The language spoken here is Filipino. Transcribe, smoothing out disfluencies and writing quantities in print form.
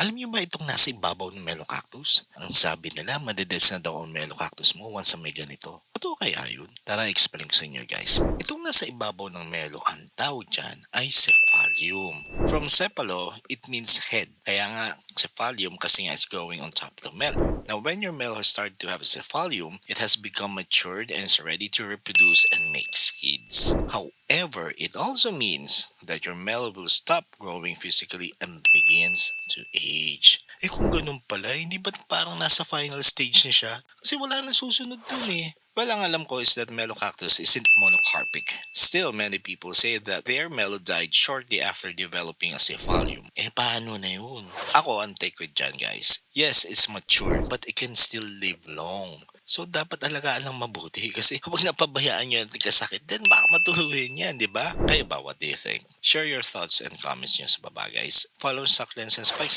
Alam niyo ba itong nasa ibabaw ng Melocactus? Ang sabi nila, madededs na daw ang Melocactus mo once may ganito. Totoo kaya yun? Tara, explain ko sa inyo guys. Itong nasa ibabaw ng melo, ang tawag dyan ay cephalium. From cephalo, it means head. Kaya nga, cephalium kasi nga it's growing on top of the melo. Now, when your melo has started to have a cephalium, it has become matured and is ready to reproduce and make seeds. However, it also means that your melo will stop growing physically and begins to age. Kung ganun pala, hindi ba't parang nasa final stage na siya? Kasi wala na susunod dun eh. Well, ang alam ko is that Melocactus isn't monocarpic. Still, many people say that their melo died shortly after developing a cephalium. Paano na yun? Ako, ang take with dyan, guys. Yes, it's mature, but it can still live long. So, dapat alagaan lang mabuti kasi kapag napabayaan nyo at nagkasakit, then baka matuluhin yan, di ba? Kayo ba, what do you think? Share your thoughts and comments nyo sa baba, guys. Follow Succulents and Spices